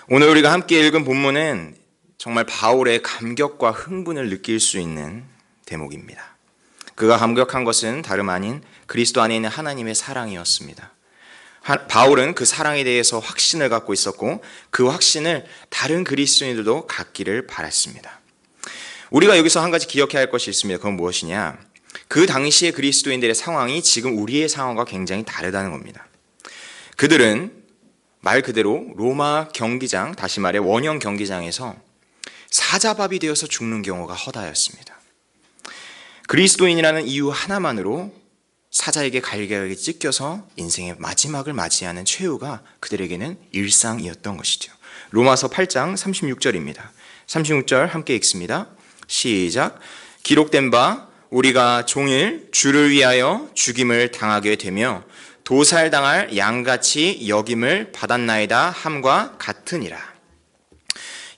오늘 우리가 함께 읽은 본문은 정말 바울의 감격과 흥분을 느낄 수 있는 대목입니다. 그가 감격한 것은 다름 아닌 그리스도 안에 있는 하나님의 사랑이었습니다. 바울은 그 사랑에 대해서 확신을 갖고 있었고 그 확신을 다른 그리스도인들도 갖기를 바랐습니다. 우리가 여기서 한 가지 기억해야 할 것이 있습니다. 그건 무엇이냐? 그 당시의 그리스도인들의 상황이 지금 우리의 상황과 굉장히 다르다는 겁니다. 그들은 말 그대로 로마 경기장, 다시 말해 원형 경기장에서 사자밥이 되어서 죽는 경우가 허다였습니다. 그리스도인이라는 이유 하나만으로 사자에게 갈기갈기 찢겨서 인생의 마지막을 맞이하는 최후가 그들에게는 일상이었던 것이죠. 로마서 8장 36절입니다. 36절 함께 읽습니다. 시작. 기록된 바 우리가 종일 주를 위하여 죽임을 당하게 되며 도살당할 양같이 여김을 받았나이다 함과 같으니라.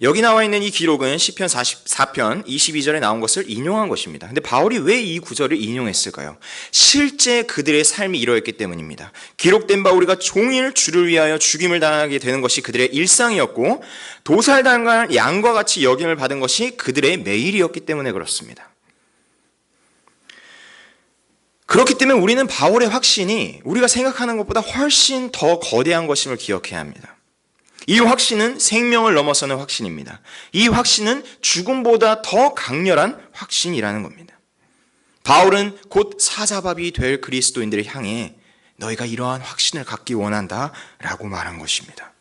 여기 나와 있는 이 기록은 시편 44편 22절에 나온 것을 인용한 것입니다. 근데 바울이 왜 이 구절을 인용했을까요? 실제 그들의 삶이 이러했기 때문입니다. 기록된 바 우리가 종일 주를 위하여 죽임을 당하게 되는 것이 그들의 일상이었고 도살당할 양과 같이 여김을 받은 것이 그들의 매일이었기 때문에 그렇습니다. 그렇기 때문에 우리는 바울의 확신이 우리가 생각하는 것보다 훨씬 더 거대한 것임을 기억해야 합니다. 이 확신은 생명을 넘어서는 확신입니다. 이 확신은 죽음보다 더 강렬한 확신이라는 겁니다. 바울은 곧 사자밥이 될 그리스도인들을 향해 너희가 이러한 확신을 갖기 원한다 라고 말한 것입니다.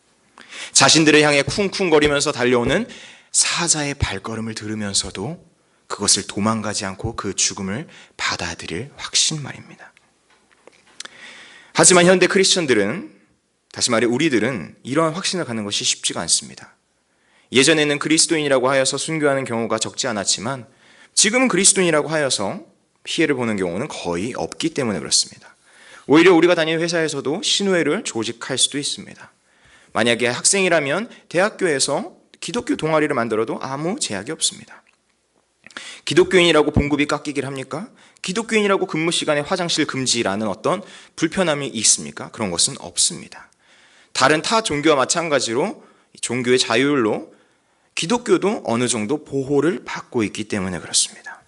자신들을 향해 쿵쿵거리면서 달려오는 사자의 발걸음을 들으면서도 그것을 도망가지 않고 그 죽음을 받아들일 확신 말입니다. 하지만 현대 크리스천들은, 다시 말해 우리들은 이러한 확신을 갖는 것이 쉽지가 않습니다. 예전에는 그리스도인이라고 하여서 순교하는 경우가 적지 않았지만 지금은 그리스도인이라고 하여서 피해를 보는 경우는 거의 없기 때문에 그렇습니다. 오히려 우리가 다니는 회사에서도 신우회를 조직할 수도 있습니다. 만약에 학생이라면 대학교에서 기독교 동아리를 만들어도 아무 제약이 없습니다. 기독교인이라고 봉급이 깎이길 합니까? 기독교인이라고 근무 시간에 화장실 금지라는 어떤 불편함이 있습니까? 그런 것은 없습니다. 다른 타 종교와 마찬가지로 종교의 자율로 기독교도 어느 정도 보호를 받고 있기 때문에 그렇습니다.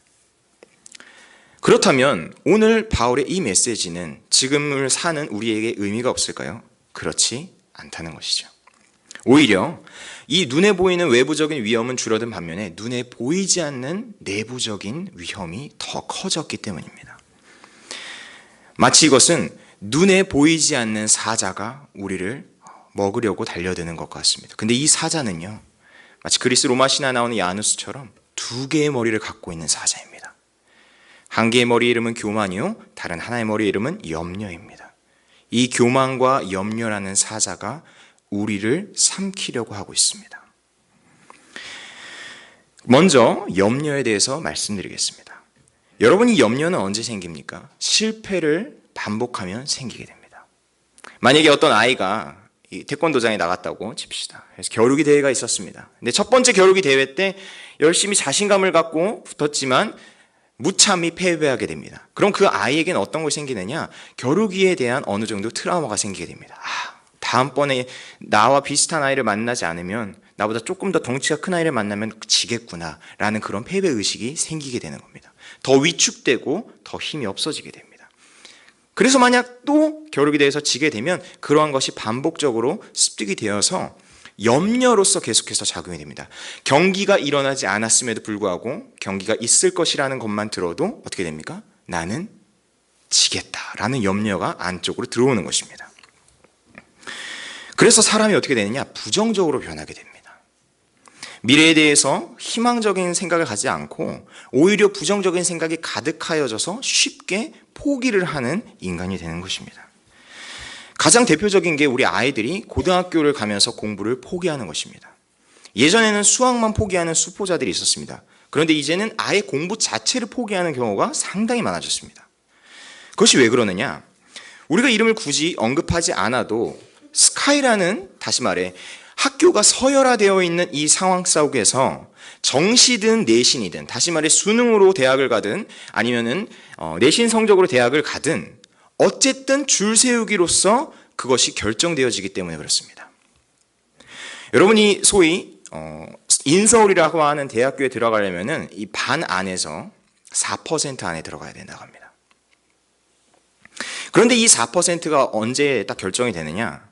그렇다면 오늘 바울의 이 메시지는 지금을 사는 우리에게 의미가 없을까요? 그렇지 않다는 것이죠. 오히려 이 눈에 보이는 외부적인 위험은 줄어든 반면에 눈에 보이지 않는 내부적인 위험이 더 커졌기 때문입니다. 마치 이것은 눈에 보이지 않는 사자가 우리를 먹으려고 달려드는 것 같습니다. 근데 이 사자는요, 마치 그리스 로마 신화에 나오는 야누스처럼 두 개의 머리를 갖고 있는 사자입니다. 한 개의 머리 이름은 교만이요, 다른 하나의 머리 이름은 염려입니다. 이 교만과 염려라는 사자가 우리를 삼키려고 하고 있습니다. 먼저 염려에 대해서 말씀드리겠습니다. 여러분, 이 염려는 언제 생깁니까? 실패를 반복하면 생기게 됩니다. 만약에 어떤 아이가 태권도장에 나갔다고 칩시다. 그래서 겨루기 대회가 있었습니다. 근데 첫 번째 겨루기 대회 때 열심히 자신감을 갖고 붙었지만 무참히 패배하게 됩니다. 그럼 그 아이에게는 어떤 것이 생기느냐? 겨루기에 대한 어느 정도 트라우마가 생기게 됩니다. 다음번에 나와 비슷한 아이를 만나지 않으면, 나보다 조금 더 덩치가 큰 아이를 만나면 지겠구나 라는 그런 패배의식이 생기게 되는 겁니다. 더 위축되고 더 힘이 없어지게 됩니다. 그래서 만약 또 겨루기 대회에서 지게 되면 그러한 것이 반복적으로 습득이 되어서 염려로서 계속해서 작용이 됩니다. 경기가 일어나지 않았음에도 불구하고 경기가 있을 것이라는 것만 들어도 어떻게 됩니까? 나는 지겠다라는 염려가 안쪽으로 들어오는 것입니다. 그래서 사람이 어떻게 되느냐? 부정적으로 변하게 됩니다. 미래에 대해서 희망적인 생각을 가지지 않고 오히려 부정적인 생각이 가득하여져서 쉽게 포기를 하는 인간이 되는 것입니다. 가장 대표적인 게 우리 아이들이 고등학교를 가면서 공부를 포기하는 것입니다. 예전에는 수학만 포기하는 수포자들이 있었습니다. 그런데 이제는 아예 공부 자체를 포기하는 경우가 상당히 많아졌습니다. 그것이 왜 그러느냐? 우리가 이름을 굳이 언급하지 않아도 스카이라는, 다시 말해 학교가 서열화되어 있는 이 상황 속에서 정시든 내신이든, 다시 말해 수능으로 대학을 가든 아니면은 내신 성적으로 대학을 가든 어쨌든 줄 세우기로서 그것이 결정되어지기 때문에 그렇습니다. 여러분이 소위 인서울이라고 하는 대학교에 들어가려면은 이 반 안에서 4% 안에 들어가야 된다고 합니다. 그런데 이 4%가 언제 딱 결정이 되느냐?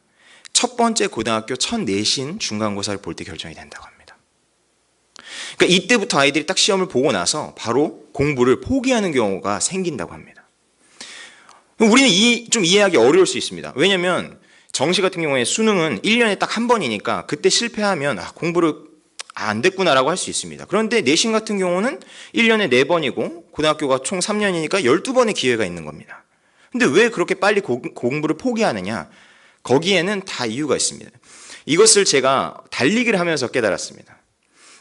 첫 번째 고등학교 첫 내신 중간고사를 볼 때 결정이 된다고 합니다. 그러니까 이때부터 아이들이 딱 시험을 보고 나서 바로 공부를 포기하는 경우가 생긴다고 합니다. 우리는 좀 이해하기 어려울 수 있습니다. 왜냐하면 정시 같은 경우에 수능은 1년에 딱 한 번이니까 그때 실패하면 공부를 안 됐구나라고 할 수 있습니다. 그런데 내신 같은 경우는 1년에 4번이고 고등학교가 총 3년이니까 12번의 기회가 있는 겁니다. 근데 왜 그렇게 빨리 공부를 포기하느냐? 거기에는 다 이유가 있습니다. 이것을 제가 달리기를 하면서 깨달았습니다.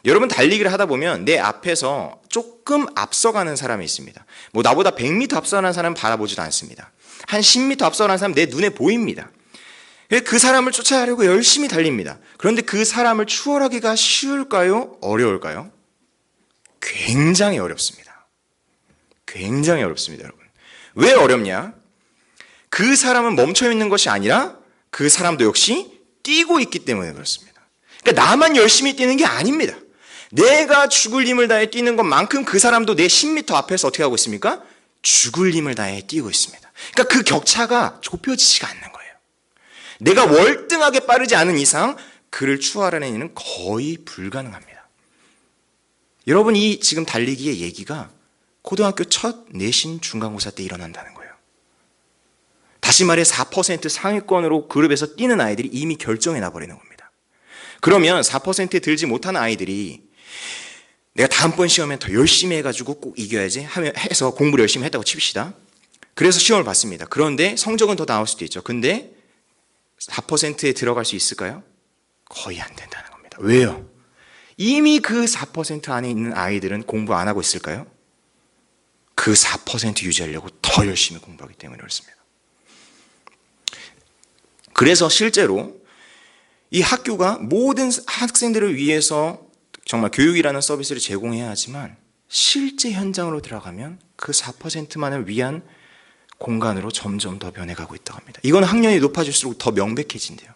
여러분, 달리기를 하다 보면 내 앞에서 조금 앞서가는 사람이 있습니다. 뭐 나보다 100m 앞서가는 사람은 바라보지도 않습니다. 한 10m 앞서가는 사람은 내 눈에 보입니다. 그 사람을 쫓아가려고 열심히 달립니다. 그런데 그 사람을 추월하기가 쉬울까요? 어려울까요? 굉장히 어렵습니다. 굉장히 어렵습니다, 여러분. 왜 어렵냐? 그 사람은 멈춰 있는 것이 아니라 그 사람도 역시 뛰고 있기 때문에 그렇습니다. 그러니까 나만 열심히 뛰는 게 아닙니다. 내가 죽을 힘을 다해 뛰는 것만큼 그 사람도 내 10m 앞에서 어떻게 하고 있습니까? 죽을 힘을 다해 뛰고 있습니다. 그러니까 그 격차가 좁혀지지가 않는 거예요. 내가 월등하게 빠르지 않은 이상 그를 추월하는 일은 거의 불가능합니다. 여러분, 이 지금 달리기의 얘기가 고등학교 첫 내신 중간고사 때 일어난다는 거예요. 다시 말해 4% 상위권으로 그룹에서 뛰는 아이들이 이미 결정해 놔버리는 겁니다. 그러면 4%에 들지 못하는 아이들이 내가 다음번 시험에 더 열심히 해가지고 꼭 이겨야지 해서 공부를 열심히 했다고 칩시다. 그래서 시험을 봤습니다. 그런데 성적은 더 나올 수도 있죠. 근데 4%에 들어갈 수 있을까요? 거의 안 된다는 겁니다. 왜요? 이미 그 4% 안에 있는 아이들은 공부 안 하고 있을까요? 그 4% 유지하려고 더 열심히 공부하기 때문에 그렇습니다. 그래서 실제로 이 학교가 모든 학생들을 위해서 정말 교육이라는 서비스를 제공해야 하지만 실제 현장으로 들어가면 그 4%만을 위한 공간으로 점점 더 변해가고 있다고 합니다. 이건 학년이 높아질수록 더 명백해진대요.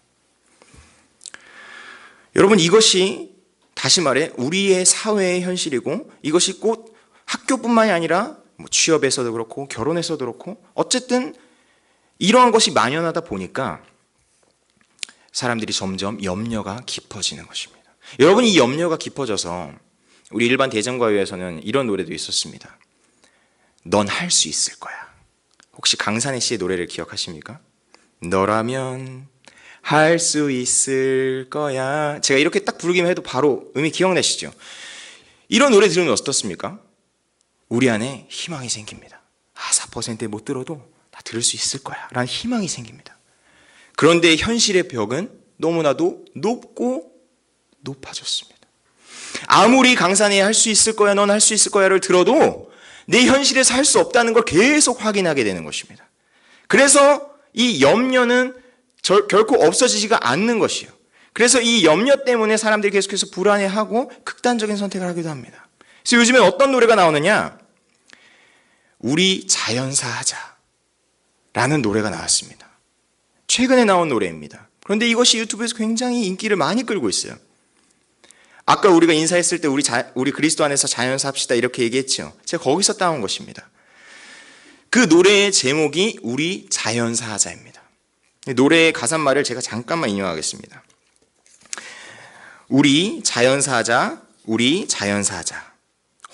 여러분, 이것이 다시 말해 우리의 사회의 현실이고 이것이 꼭 학교뿐만이 아니라 취업에서도 그렇고 결혼에서도 그렇고 어쨌든 이러한 것이 만연하다 보니까 사람들이 점점 염려가 깊어지는 것입니다. 여러분, 이 염려가 깊어져서 우리 일반 대전과외에서는 이런 노래도 있었습니다. 넌 할 수 있을 거야. 혹시 강산의 씨의 노래를 기억하십니까? 너라면 할 수 있을 거야. 제가 이렇게 딱 부르기만 해도 바로 음이 기억나시죠? 이런 노래 들으면 어떻습니까? 우리 안에 희망이 생깁니다. 4%에 못 들어도 나 들을 수 있을 거야 라는 희망이 생깁니다. 그런데 현실의 벽은 너무나도 높고 높아졌습니다. 아무리 강산에 할 수 있을 거야, 넌 할 수 있을 거야를 들어도 내 현실에서 할 수 없다는 걸 계속 확인하게 되는 것입니다. 그래서 이 염려는 결코 없어지지가 않는 것이에요. 그래서 이 염려 때문에 사람들이 계속해서 불안해하고 극단적인 선택을 하기도 합니다. 그래서 요즘에 어떤 노래가 나오느냐? 우리 자연사 하자라는 노래가 나왔습니다. 최근에 나온 노래입니다. 그런데 이것이 유튜브에서 굉장히 인기를 많이 끌고 있어요. 아까 우리가 인사했을 때 우리 그리스도 안에서 자연사 합시다 이렇게 얘기했죠. 제가 거기서 따온 것입니다. 그 노래의 제목이 우리 자연사 하자입니다. 노래의 가사말을 제가 잠깐만 인용하겠습니다. 우리 자연사 하자, 우리 자연사 하자.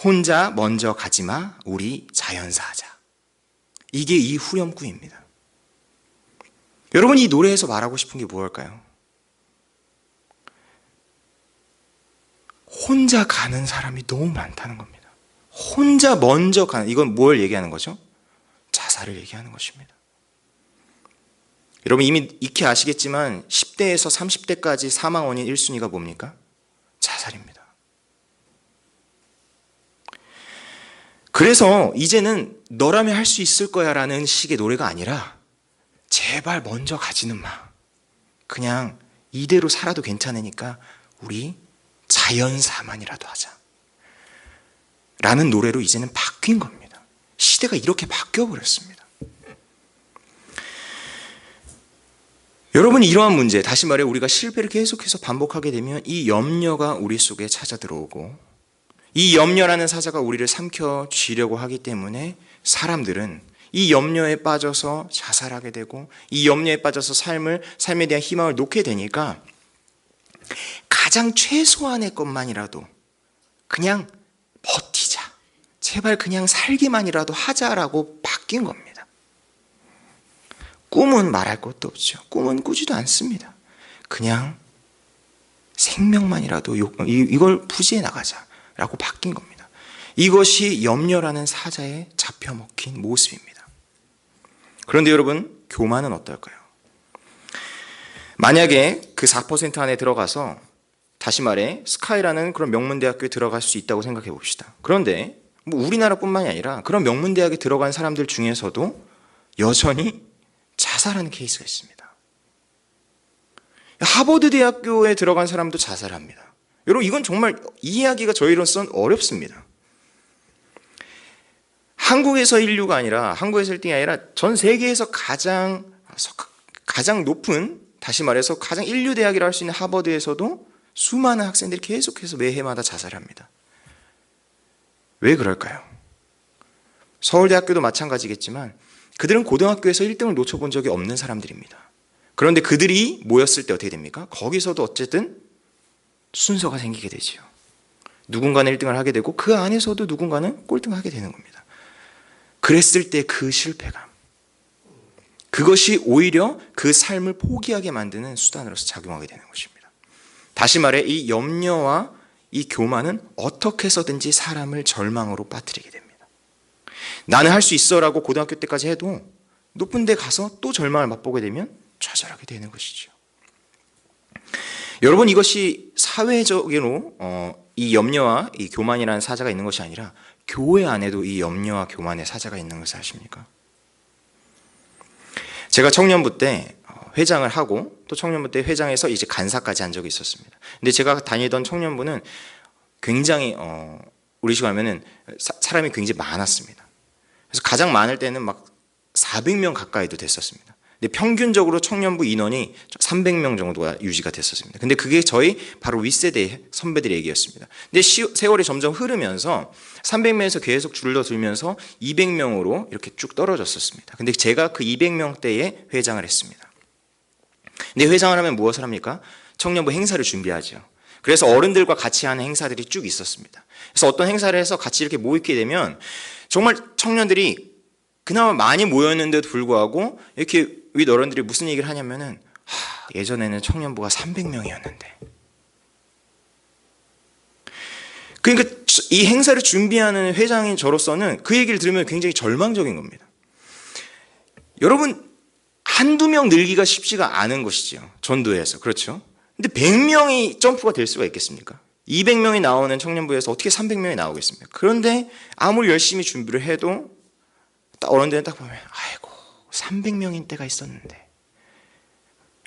혼자 먼저 가지마, 우리 자연사 하자. 이게 이 후렴구입니다. 여러분, 이 노래에서 말하고 싶은 게 무엇일까요? 혼자 가는 사람이 너무 많다는 겁니다. 혼자 먼저 가는, 이건 뭘 얘기하는 거죠? 자살을 얘기하는 것입니다. 여러분, 이미 익히 아시겠지만 10대에서 30대까지 사망 원인 1순위가 뭡니까? 자살입니다. 그래서 이제는 너라면 할 수 있을 거야 라는 식의 노래가 아니라 제발 먼저 가지는 마. 그냥 이대로 살아도 괜찮으니까 우리 자연사만이라도 하자. 라는 노래로 이제는 바뀐 겁니다. 시대가 이렇게 바뀌어버렸습니다. 여러분, 이러한 문제, 다시 말해 우리가 실패를 계속해서 반복하게 되면 이 염려가 우리 속에 찾아 들어오고 이 염려라는 사자가 우리를 삼켜쥐려고 하기 때문에 사람들은 이 염려에 빠져서 자살하게 되고 이 염려에 빠져서 삶에 대한 희망을 놓게 되니까 가장 최소한의 것만이라도 그냥 버티자, 제발 그냥 살기만이라도 하자라고 바뀐 겁니다. 꿈은 말할 것도 없죠. 꿈은 꾸지도 않습니다. 그냥 생명만이라도 이걸 부지해 나가자라고 바뀐 겁니다. 이것이 염려라는 사자에 잡혀 먹힌 모습입니다. 그런데 여러분, 교만은 어떨까요? 만약에 그 4% 안에 들어가서 다시 말해 스카이라는 그런 명문대학교에 들어갈 수 있다고 생각해 봅시다. 그런데 뭐 우리나라뿐만이 아니라 그런 명문대학에 들어간 사람들 중에서도 여전히 자살하는 케이스가 있습니다. 하버드 대학교에 들어간 사람도 자살합니다. 여러분, 이건 정말 이해하기가 저희로서는 어렵습니다. 한국에서 인류가 아니라 한국에서 1등이 아니라 전 세계에서 가장 높은, 다시 말해서 가장 인류 대학이라 할 수 있는 하버드에서도 수많은 학생들이 계속해서 매해마다 자살합니다. 왜 그럴까요? 서울대학교도 마찬가지겠지만 그들은 고등학교에서 1등을 놓쳐본 적이 없는 사람들입니다. 그런데 그들이 모였을 때 어떻게 됩니까? 거기서도 어쨌든 순서가 생기게 되죠. 누군가는 1등을 하게 되고 그 안에서도 누군가는 꼴등을 하게 되는 겁니다. 그랬을 때 그 실패감, 그것이 오히려 그 삶을 포기하게 만드는 수단으로서 작용하게 되는 것입니다. 다시 말해 이 염려와 이 교만은 어떻게 해서든지 사람을 절망으로 빠뜨리게 됩니다. 나는 할 수 있어라고 고등학교 때까지 해도 높은 데 가서 또 절망을 맛보게 되면 좌절하게 되는 것이죠. 여러분, 이것이 사회적으로 이 염려와 이 교만이라는 사자가 있는 것이 아니라 교회 안에도 이 염려와 교만의 사자가 있는 것을 아십니까? 제가 청년부 때 회장을 하고 또 청년부 때 회장에서 이제 간사까지 한 적이 있었습니다. 근데 제가 다니던 청년부는 굉장히 우리 식으로 하면은 사람이 굉장히 많았습니다. 그래서 가장 많을 때는 막 400명 가까이도 됐었습니다. 근데 평균적으로 청년부 인원이 300명 정도가 유지가 됐었습니다. 근데 그게 저희 바로 윗세대 선배들의 얘기였습니다. 근데 세월이 점점 흐르면서 300명에서 계속 줄어들면서 200명으로 이렇게 쭉 떨어졌었습니다. 근데 제가 그 200명대에 회장을 했습니다. 근데 회장을 하면 무엇을 합니까? 청년부 행사를 준비하죠. 그래서 어른들과 같이 하는 행사들이 쭉 있었습니다. 그래서 어떤 행사를 해서 같이 이렇게 모이게 되면 정말 청년들이 그나마 많이 모였는데도 불구하고 이렇게 윗 어른들이 무슨 얘기를 하냐면은 예전에는 청년부가 300명이었는데, 그러니까 이 행사를 준비하는 회장인 저로서는 그 얘기를 들으면 굉장히 절망적인 겁니다. 여러분, 한두 명 늘기가 쉽지가 않은 것이죠. 전도에서. 그렇죠? 근데 100명이 점프가 될 수가 있겠습니까? 200명이 나오는 청년부에서 어떻게 300명이 나오겠습니까? 그런데 아무리 열심히 준비를 해도 어른들은 딱 보면 아이고 300명인 때가 있었는데,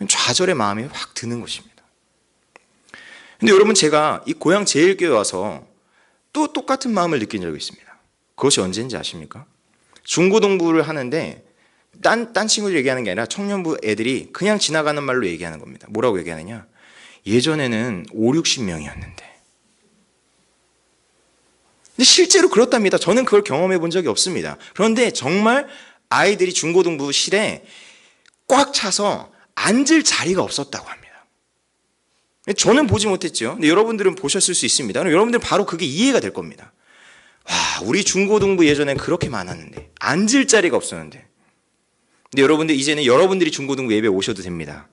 좌절의 마음이 확 드는 것입니다. 근데 여러분, 제가 이 고향 제일교회 와서 또 똑같은 마음을 느낀 적이 있습니다. 그것이 언제인지 아십니까? 중고등부를 하는데 딴 친구들이 얘기하는 게 아니라 청년부 애들이 그냥 지나가는 말로 얘기하는 겁니다. 뭐라고 얘기하느냐? 예전에는 5, 60명이었는데. 근데 실제로 그렇답니다. 저는 그걸 경험해 본 적이 없습니다. 그런데 정말 아이들이 중고등부실에 꽉 차서 앉을 자리가 없었다고 합니다. 저는 보지 못했죠. 근데 여러분들은 보셨을 수 있습니다. 여러분들은 바로 그게 이해가 될 겁니다. 와, 우리 중고등부 예전엔 그렇게 많았는데 앉을 자리가 없었는데. 근데 여러분들 이제는 여러분들이 중고등부 예배 오셔도 됩니다.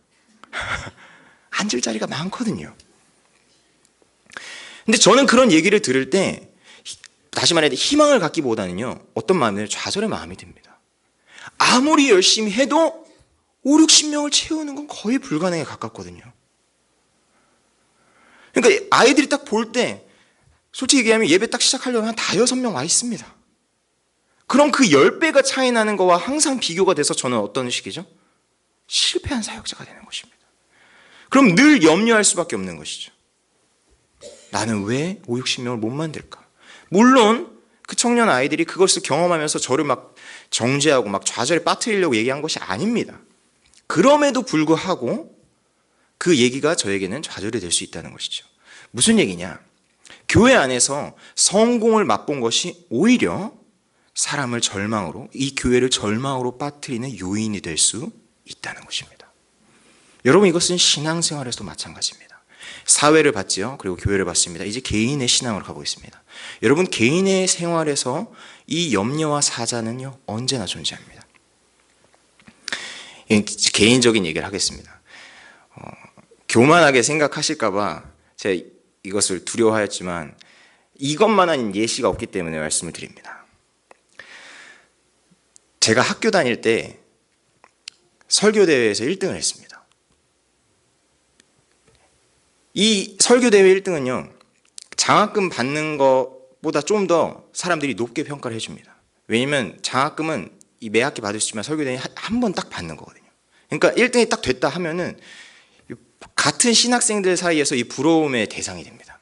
앉을 자리가 많거든요. 근데 저는 그런 얘기를 들을 때 다시 말해 희망을 갖기보다는요, 어떤 마음이에요? 좌절의 마음이 듭니다. 아무리 열심히 해도 5, 60명을 채우는 건 거의 불가능에 가깝거든요. 그러니까 아이들이 딱 볼 때 솔직히 얘기하면 예배 딱 시작하려면 한 5, 6명 와 있습니다. 그럼 그 10배가 차이 나는 거와 항상 비교가 돼서 저는 어떤 식이죠? 실패한 사역자가 되는 것입니다. 그럼 늘 염려할 수밖에 없는 것이죠. 나는 왜 5, 60명을 못 만들까? 물론 그 청년 아이들이 그것을 경험하면서 저를 막 정죄하고 막 좌절에 빠뜨리려고 얘기한 것이 아닙니다. 그럼에도 불구하고 그 얘기가 저에게는 좌절이 될 수 있다는 것이죠. 무슨 얘기냐? 교회 안에서 성공을 맛본 것이 오히려 사람을 절망으로, 이 교회를 절망으로 빠뜨리는 요인이 될 수 있다는 것입니다. 여러분, 이것은 신앙생활에서도 마찬가지입니다. 사회를 봤지요. 그리고 교회를 봤습니다. 이제 개인의 신앙으로 가고 있습니다. 여러분, 개인의 생활에서 이 염려와 사자는요, 언제나 존재합니다. 개인적인 얘기를 하겠습니다. 교만하게 생각하실까봐 제가 이것을 두려워하였지만 이것만한 예시가 없기 때문에 말씀을 드립니다. 제가 학교 다닐 때 설교대회에서 1등을 했습니다. 이 설교대회 1등은요, 장학금 받는 것보다 좀 더 사람들이 높게 평가를 해줍니다. 왜냐면 장학금은 매 학기 받을 수 있지만 설교대회 한 번 딱 받는 거거든요. 그러니까 1등이 딱 됐다 하면은 같은 신학생들 사이에서 이 부러움의 대상이 됩니다.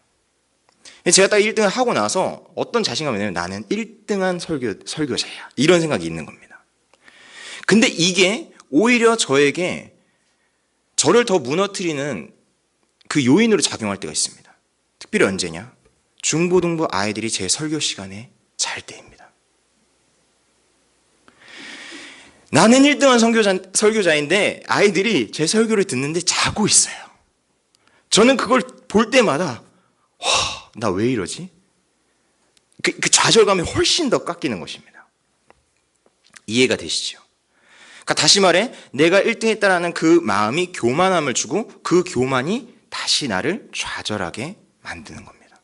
제가 딱 1등을 하고 나서 어떤 자신감이 있냐면 나는 1등한 설교자야. 이런 생각이 있는 겁니다. 근데 이게 오히려 저에게 저를 더 무너뜨리는 그 요인으로 작용할 때가 있습니다. 특별히 언제냐? 중고등부 아이들이 제 설교 시간에 잘 때입니다. 나는 1등한 설교자인데 아이들이 제 설교를 듣는데 자고 있어요. 저는 그걸 볼 때마다 나 왜 이러지? 그 좌절감이 훨씬 더 깎이는 것입니다. 이해가 되시죠? 그러니까 다시 말해 내가 1등했다라는 그 마음이 교만함을 주고 그 교만이 다시 나를 좌절하게 만드는 겁니다.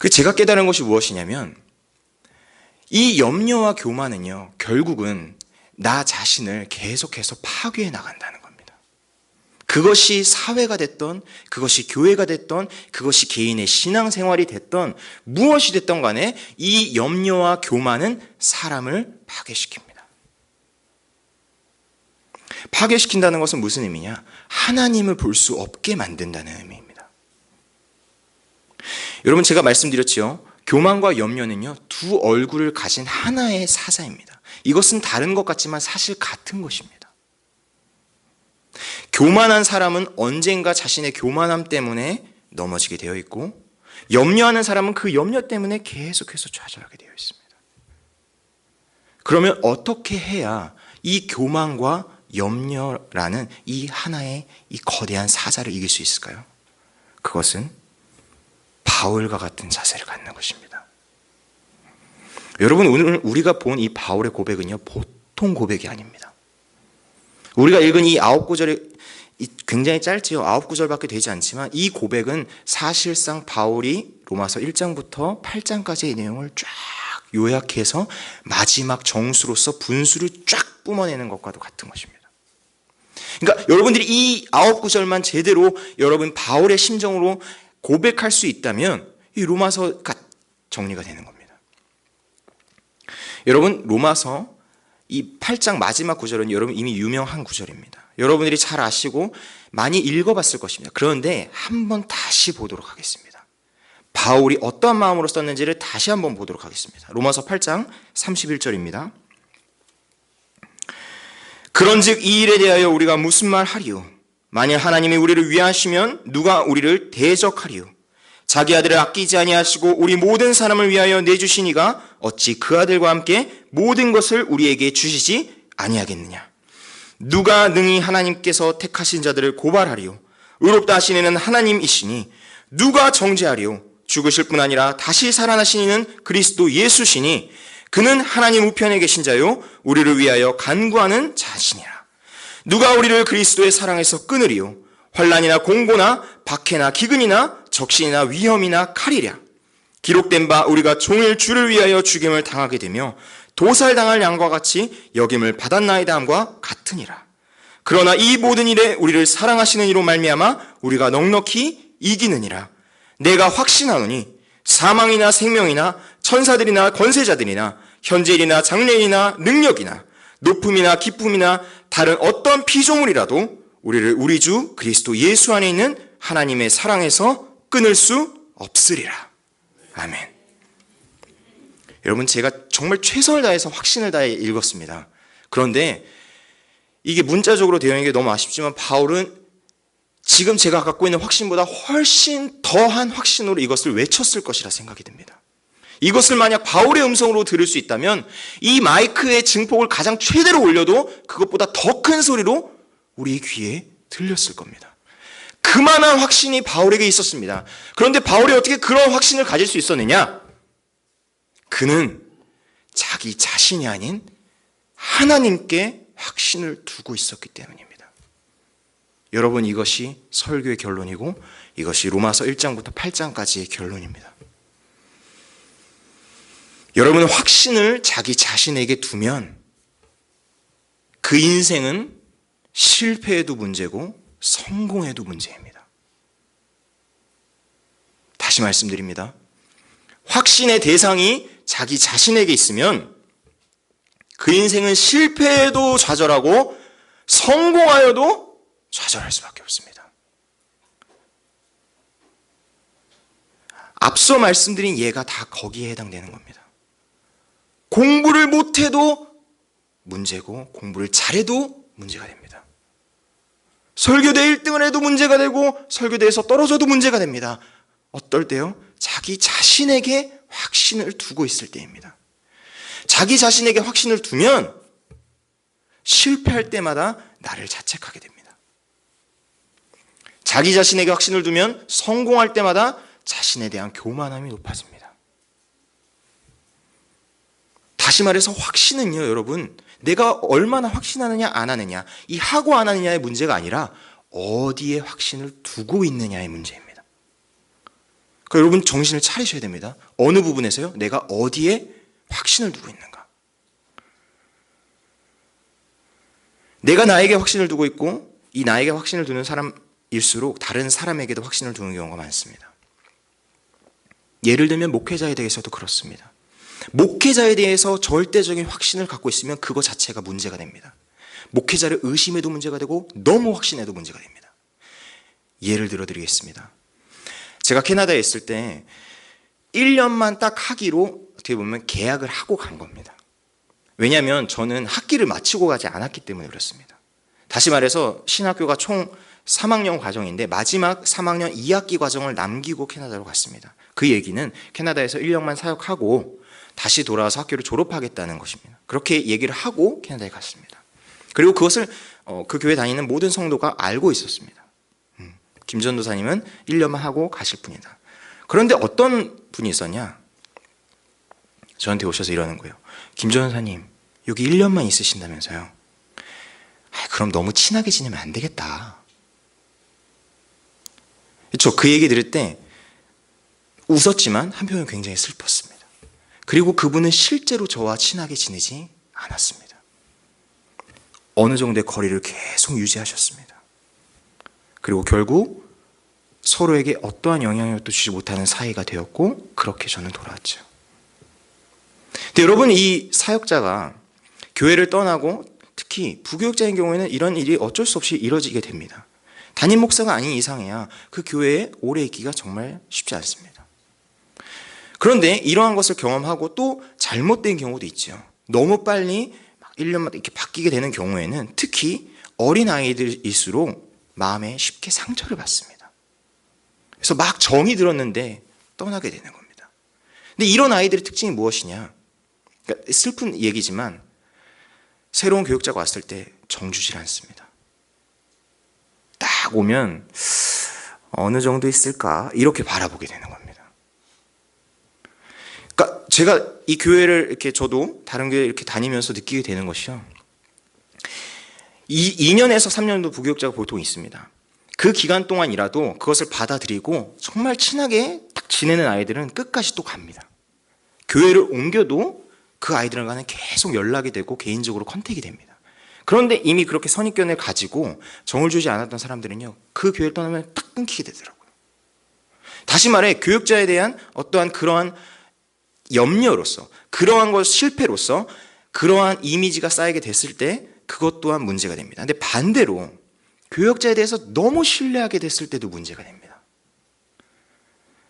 제가 깨달은 것이 무엇이냐면 이 염려와 교만은요, 결국은 나 자신을 계속해서 파괴해 나간다는 겁니다. 그것이 사회가 됐던, 그것이 교회가 됐던, 그것이 개인의 신앙생활이 됐던, 무엇이 됐던 간에 이 염려와 교만은 사람을 파괴시킵니다. 파괴시킨다는 것은 무슨 의미냐? 하나님을 볼 수 없게 만든다는 의미입니다. 여러분, 제가 말씀드렸죠. 교만과 염려는요, 두 얼굴을 가진 하나의 사자입니다. 이것은 다른 것 같지만 사실 같은 것입니다. 교만한 사람은 언젠가 자신의 교만함 때문에 넘어지게 되어 있고, 염려하는 사람은 그 염려 때문에 계속해서 좌절하게 되어 있습니다. 그러면 어떻게 해야 이 교만과 염려라는 이 하나의 이 거대한 사자를 이길 수 있을까요? 그것은 바울과 같은 자세를 갖는 것입니다. 여러분, 오늘 우리가 본 이 바울의 고백은요, 보통 고백이 아닙니다. 우리가 읽은 이 9구절이 굉장히 짧지요. 9구절밖에 되지 않지만 이 고백은 사실상 바울이 로마서 1장부터 8장까지의 내용을 쫙 요약해서 마지막 정수로서 분수를 쫙 뿜어내는 것과도 같은 것입니다. 그러니까 여러분들이 이 9구절만 제대로 여러분 바울의 심정으로 고백할 수 있다면 이 로마서가 정리가 되는 겁니다. 여러분, 로마서 이 8장 마지막 구절은 여러분 이미 유명한 구절입니다. 여러분들이 잘 아시고 많이 읽어봤을 것입니다. 그런데 한번 다시 보도록 하겠습니다. 바울이 어떠한 마음으로 썼는지를 다시 한번 보도록 하겠습니다. 로마서 8장 31절입니다. 그런즉 이 일에 대하여 우리가 무슨 말 하리요? 만일 하나님이 우리를 위하시면 누가 우리를 대적하리요? 자기 아들을 아끼지 아니하시고 우리 모든 사람을 위하여 내주시니가 어찌 그 아들과 함께 모든 것을 우리에게 주시지 아니하겠느냐? 누가 능히 하나님께서 택하신 자들을 고발하리요? 의롭다 하신 이는 하나님이시니 누가 정죄하리요? 죽으실 뿐 아니라 다시 살아나신 이는 그리스도 예수시니 그는 하나님 우편에 계신 자요 우리를 위하여 간구하는 자시니라. 누가 우리를 그리스도의 사랑에서 끊으리요? 환난이나 공고나 박해나 기근이나 적신이나 위험이나 칼이랴. 기록된 바 우리가 종일 주를 위하여 죽임을 당하게 되며 도살당할 양과 같이 여김을 받았나이다 함과 같으니라. 그러나 이 모든 일에 우리를 사랑하시는 이로 말미암아 우리가 넉넉히 이기느니라. 내가 확신하노니 사망이나 생명이나 천사들이나 권세자들이나 현재일이나 장래일이나 능력이나 높음이나 기쁨이나 다른 어떤 피조물이라도 우리를 우리 주 그리스도 예수 안에 있는 하나님의 사랑에서 끊을 수 없으리라. 아멘. 여러분, 제가 정말 최선을 다해서 확신을 다해 읽었습니다. 그런데 이게 문자적으로 되어 있는 게 너무 아쉽지만 바울은 지금 제가 갖고 있는 확신보다 훨씬 더한 확신으로 이것을 외쳤을 것이라 생각이 듭니다. 이것을 만약 바울의 음성으로 들을 수 있다면 이 마이크의 증폭을 가장 최대로 올려도 그것보다 더 큰 소리로 우리 귀에 들렸을 겁니다. 그만한 확신이 바울에게 있었습니다. 그런데 바울이 어떻게 그런 확신을 가질 수 있었느냐? 그는 자기 자신이 아닌 하나님께 확신을 두고 있었기 때문입니다. 여러분, 이것이 설교의 결론이고 이것이 로마서 1장부터 8장까지의 결론입니다. 여러분, 확신을 자기 자신에게 두면 그 인생은 실패해도 문제고 성공해도 문제입니다. 다시 말씀드립니다. 확신의 대상이 자기 자신에게 있으면 그 인생은 실패해도 좌절하고 성공하여도 좌절할 수밖에 없습니다. 앞서 말씀드린 예가 다 거기에 해당되는 겁니다. 공부를 못해도 문제고 공부를 잘해도 문제가 됩니다. 설교대 1등을 해도 문제가 되고 설교대에서 떨어져도 문제가 됩니다. 어떨 때요? 자기 자신에게 확신을 두고 있을 때입니다. 자기 자신에게 확신을 두면 실패할 때마다 나를 자책하게 됩니다. 자기 자신에게 확신을 두면 성공할 때마다 자신에 대한 교만함이 높아집니다. 다시 말해서 확신은요, 여러분, 내가 얼마나 확신하느냐 안 하느냐, 이 하고 안 하느냐의 문제가 아니라 어디에 확신을 두고 있느냐의 문제입니다. 그러니까 여러분 정신을 차리셔야 됩니다. 어느 부분에서요? 내가 어디에 확신을 두고 있는가? 내가 나에게 확신을 두고 있고 이 나에게 확신을 두는 사람일수록 다른 사람에게도 확신을 두는 경우가 많습니다. 예를 들면 목회자에 대해서도 그렇습니다. 목회자에 대해서 절대적인 확신을 갖고 있으면 그거 자체가 문제가 됩니다. 목회자를 의심해도 문제가 되고 너무 확신해도 문제가 됩니다. 예를 들어 드리겠습니다. 제가 캐나다에 있을 때 1년만 딱 하기로 어떻게 보면 계약을 하고 간 겁니다. 왜냐하면 저는 학기를 마치고 가지 않았기 때문에 그렇습니다. 다시 말해서 신학교가 총 3학년 과정인데 마지막 3학년 2학기 과정을 남기고 캐나다로 갔습니다. 그 얘기는 캐나다에서 1년만 사역하고 다시 돌아와서 학교를 졸업하겠다는 것입니다. 그렇게 얘기를 하고 캐나다에 갔습니다. 그리고 그것을 그 교회 다니는 모든 성도가 알고 있었습니다. 김 전도사님은 1년만 하고 가실 분이다. 그런데 어떤 분이 있었냐? 저한테 오셔서 이러는 거예요. 김 전도사님, 여기 1년만 있으신다면서요. 그럼 너무 친하게 지내면 안 되겠다. 그렇죠? 그 얘기 들을 때 웃었지만 한편으로 굉장히 슬펐습니다. 그리고 그분은 실제로 저와 친하게 지내지 않았습니다. 어느 정도의 거리를 계속 유지하셨습니다. 그리고 결국 서로에게 어떠한 영향력도 주지 못하는 사이가 되었고 그렇게 저는 돌아왔죠. 근데 여러분, 이 사역자가 교회를 떠나고 특히 부교육자인 경우에는 이런 일이 어쩔 수 없이 이뤄지게 됩니다. 담임 목사가 아닌 이상이야 그 교회에 오래 있기가 정말 쉽지 않습니다. 그런데 이러한 것을 경험하고 또 잘못된 경우도 있죠. 너무 빨리 1년마다 이렇게 바뀌게 되는 경우에는 특히 어린 아이들일수록 마음에 쉽게 상처를 받습니다. 그래서 막 정이 들었는데 떠나게 되는 겁니다. 근데 이런 아이들의 특징이 무엇이냐? 그러니까 슬픈 얘기지만 새로운 교육자가 왔을 때 정주질 않습니다. 딱 오면 어느 정도 있을까? 이렇게 바라보게 되는 겁니다. 그러니까 제가 이 교회를 이렇게 저도 다른 교회 이렇게 다니면서 느끼게 되는 것이요. 2년에서 3년도 부교육자가 보통 있습니다. 그 기간 동안이라도 그것을 받아들이고 정말 친하게 딱 지내는 아이들은 끝까지 또 갑니다. 교회를 옮겨도 그 아이들과는 계속 연락이 되고 개인적으로 컨택이 됩니다. 그런데 이미 그렇게 선입견을 가지고 정을 주지 않았던 사람들은요, 그 교회를 떠나면 딱 끊기게 되더라고요. 다시 말해 교육자에 대한 어떠한 그러한 염려로서, 그러한 것 실패로서 그러한 이미지가 쌓이게 됐을 때 그것 또한 문제가 됩니다. 근데 반대로 교육자에 대해서 너무 신뢰하게 됐을 때도 문제가 됩니다.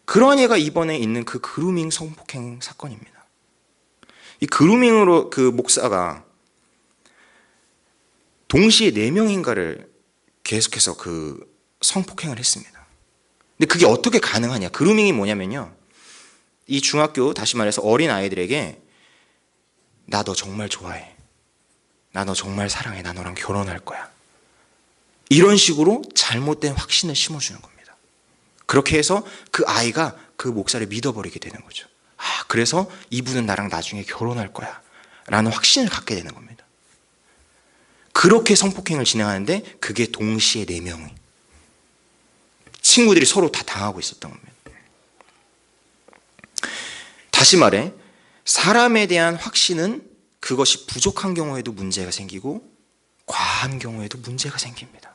그러한 예가 이번에 있는 그 그루밍 성폭행 사건입니다. 이 그루밍으로 그 목사가 동시에 4명인가를 계속해서 그 성폭행을 했습니다. 근데 그게 어떻게 가능하냐? 그루밍이 뭐냐면요, 이 중학교, 다시 말해서 어린 아이들에게 나 너 정말 좋아해, 나 너 정말 사랑해, 나 너랑 결혼할 거야, 이런 식으로 잘못된 확신을 심어주는 겁니다. 그렇게 해서 그 아이가 그 목사를 믿어버리게 되는 거죠. 아, 그래서 이분은 나랑 나중에 결혼할 거야 라는 확신을 갖게 되는 겁니다. 그렇게 성폭행을 진행하는데 그게 동시에 4명이 친구들이 서로 다 당하고 있었던 겁니다. 다시 말해, 사람에 대한 확신은 그것이 부족한 경우에도 문제가 생기고 과한 경우에도 문제가 생깁니다.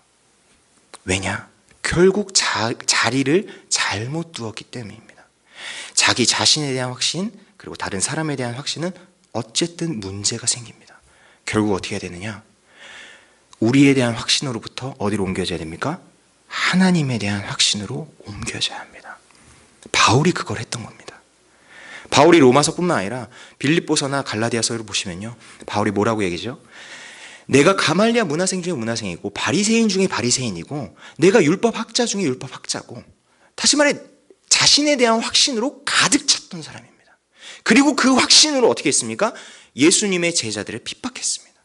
왜냐? 결국 자리를 잘못 두었기 때문입니다. 자기 자신에 대한 확신, 그리고 다른 사람에 대한 확신은 어쨌든 문제가 생깁니다. 결국 어떻게 해야 되느냐? 우리에 대한 확신으로부터 어디로 옮겨져야 됩니까? 하나님에 대한 확신으로 옮겨져야 합니다. 바울이 그걸 했던 겁니다. 바울이 로마서뿐만 아니라 빌립보서나 갈라디아서를 보시면요, 바울이 뭐라고 얘기죠? 내가 가말리아 문화생 중에 문화생이고 바리새인 중에 바리새인이고 내가 율법학자 중에 율법학자고, 다시 말해 자신에 대한 확신으로 가득 찼던 사람입니다. 그리고 그 확신으로 어떻게 했습니까? 예수님의 제자들을 핍박했습니다.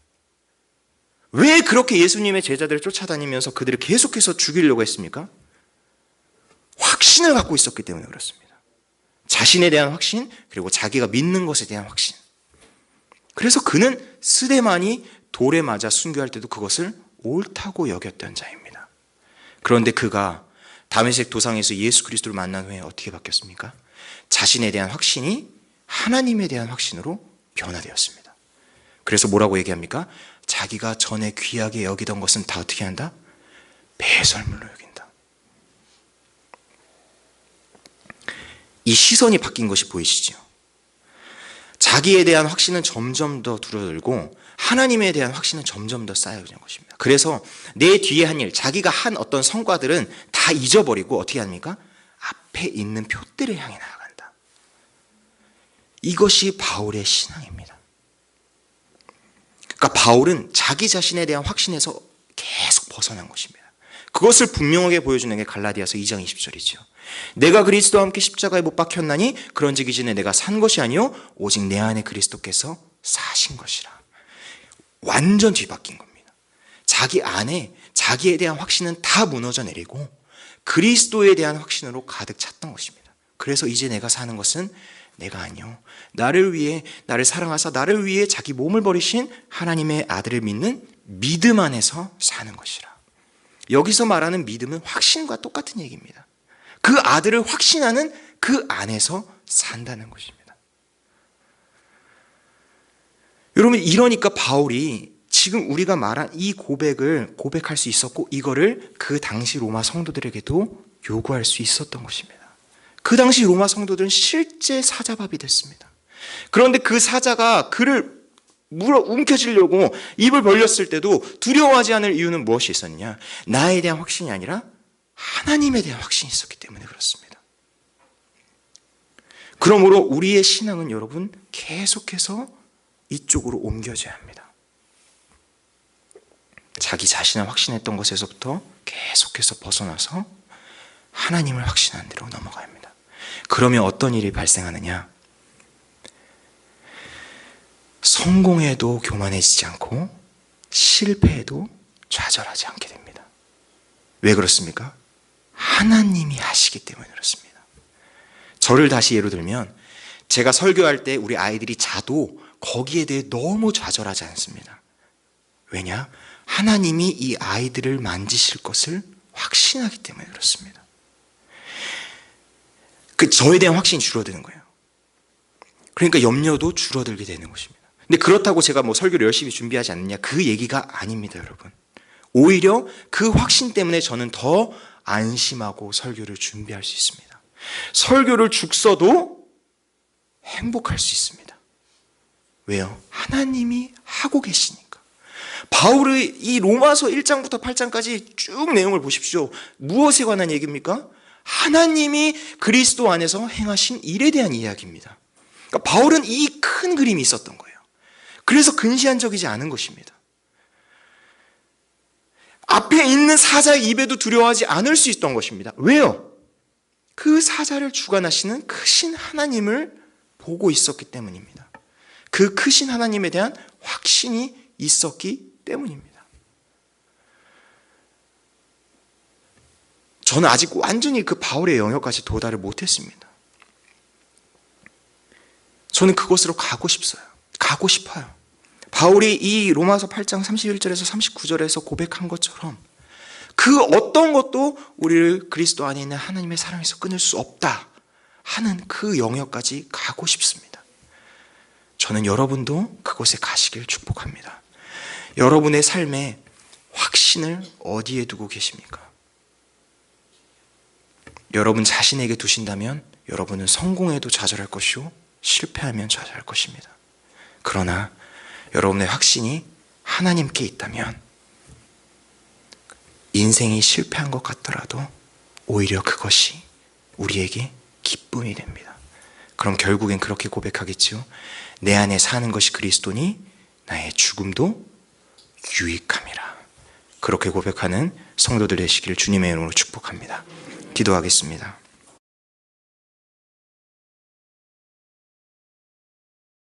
왜 그렇게 예수님의 제자들을 쫓아다니면서 그들을 계속해서 죽이려고 했습니까? 확신을 갖고 있었기 때문에 그렇습니다. 자신에 대한 확신, 그리고 자기가 믿는 것에 대한 확신. 그래서 그는 스데반이 돌에 맞아 순교할 때도 그것을 옳다고 여겼던 자입니다. 그런데 그가 다메섹 도상에서 예수 그리스도를 만난 후에 어떻게 바뀌었습니까? 자신에 대한 확신이 하나님에 대한 확신으로 변화되었습니다. 그래서 뭐라고 얘기합니까? 자기가 전에 귀하게 여기던 것은 다 어떻게 한다? 배설물로 여긴다. 이 시선이 바뀐 것이 보이시죠? 자기에 대한 확신은 점점 더 줄어들고 하나님에 대한 확신은 점점 더 쌓여지는 것입니다. 그래서 내 뒤에 한 일, 자기가 한 어떤 성과들은 다 잊어버리고 어떻게 합니까? 앞에 있는 표대를 향해 나아간다. 이것이 바울의 신앙입니다. 그러니까 바울은 자기 자신에 대한 확신에서 계속 벗어난 것입니다. 그것을 분명하게 보여주는 게 갈라디아서 2장 20절이죠. 내가 그리스도와 함께 십자가에 못 박혔나니 그런즉 이제는 내가 산 것이 아니요 오직 내 안에 그리스도께서 사신 것이라. 완전 뒤바뀐 겁니다. 자기 안에 자기에 대한 확신은 다 무너져 내리고 그리스도에 대한 확신으로 가득 찼던 것입니다. 그래서 이제 내가 사는 것은 내가 아니요 나를 위해, 나를 사랑하사 나를 위해 자기 몸을 버리신 하나님의 아들을 믿는 믿음 안에서 사는 것이라. 여기서 말하는 믿음은 확신과 똑같은 얘기입니다. 그 아들을 확신하는 그 안에서 산다는 것입니다. 여러분, 이러니까 바울이 지금 우리가 말한 이 고백을 고백할 수 있었고 이거를 그 당시 로마 성도들에게도 요구할 수 있었던 것입니다. 그 당시 로마 성도들은 실제 사자밥이 됐습니다. 그런데 그 사자가 그를 움켜쥐려고 입을 벌렸을 때도 두려워하지 않을 이유는 무엇이 있었냐? 나에 대한 확신이 아니라 하나님에 대한 확신이 있었기 때문에 그렇습니다. 그러므로 우리의 신앙은 여러분 계속해서 이쪽으로 옮겨져야 합니다. 자기 자신을 확신했던 것에서부터 계속해서 벗어나서 하나님을 확신하는 데로 넘어가야 합니다. 그러면 어떤 일이 발생하느냐? 성공해도 교만해지지 않고 실패해도 좌절하지 않게 됩니다. 왜 그렇습니까? 하나님이 하시기 때문에 그렇습니다. 저를 다시 예로 들면 제가 설교할 때 우리 아이들이 자도 거기에 대해 너무 좌절하지 않습니다. 왜냐? 하나님이 이 아이들을 만지실 것을 확신하기 때문에 그렇습니다. 저에 대한 확신이 줄어드는 거예요. 그러니까 염려도 줄어들게 되는 것입니다. 근데 그렇다고 제가 설교를 열심히 준비하지 않느냐, 그 얘기가 아닙니다, 여러분. 오히려 그 확신 때문에 저는 더 안심하고 설교를 준비할 수 있습니다. 설교를 죽 써도 행복할 수 있습니다. 왜요? 하나님이 하고 계시니까. 바울의 이 로마서 1장부터 8장까지 쭉 내용을 보십시오. 무엇에 관한 얘기입니까? 하나님이 그리스도 안에서 행하신 일에 대한 이야기입니다. 그러니까 바울은 이 큰 그림이 있었던 거예요. 그래서 근시안적이지 않은 것입니다. 앞에 있는 사자의 입에도 두려워하지 않을 수 있던 것입니다. 왜요? 그 사자를 주관하시는 크신 하나님을 보고 있었기 때문입니다. 그 크신 하나님에 대한 확신이 있었기 때문입니다. 저는 아직 완전히 그 바울의 영역까지 도달을 못했습니다. 저는 그곳으로 가고 싶어요. 바울이 이 로마서 8장 31절에서 39절에서 고백한 것처럼 그 어떤 것도 우리를 그리스도 안에 있는 하나님의 사랑에서 끊을 수 없다 하는 그 영역까지 가고 싶습니다. 저는 여러분도 그곳에 가시길 축복합니다. 여러분의 삶에 확신을 어디에 두고 계십니까? 여러분 자신에게 두신다면 여러분은 성공해도 좌절할 것이고 실패하면 좌절할 것입니다. 그러나 여러분의 확신이 하나님께 있다면 인생이 실패한 것 같더라도 오히려 그것이 우리에게 기쁨이 됩니다. 그럼 결국엔 그렇게 고백하겠지요. 내 안에 사는 것이 그리스도니 나의 죽음도 유익함이라. 그렇게 고백하는 성도들 되시기를 주님의 이름으로 축복합니다. 기도하겠습니다.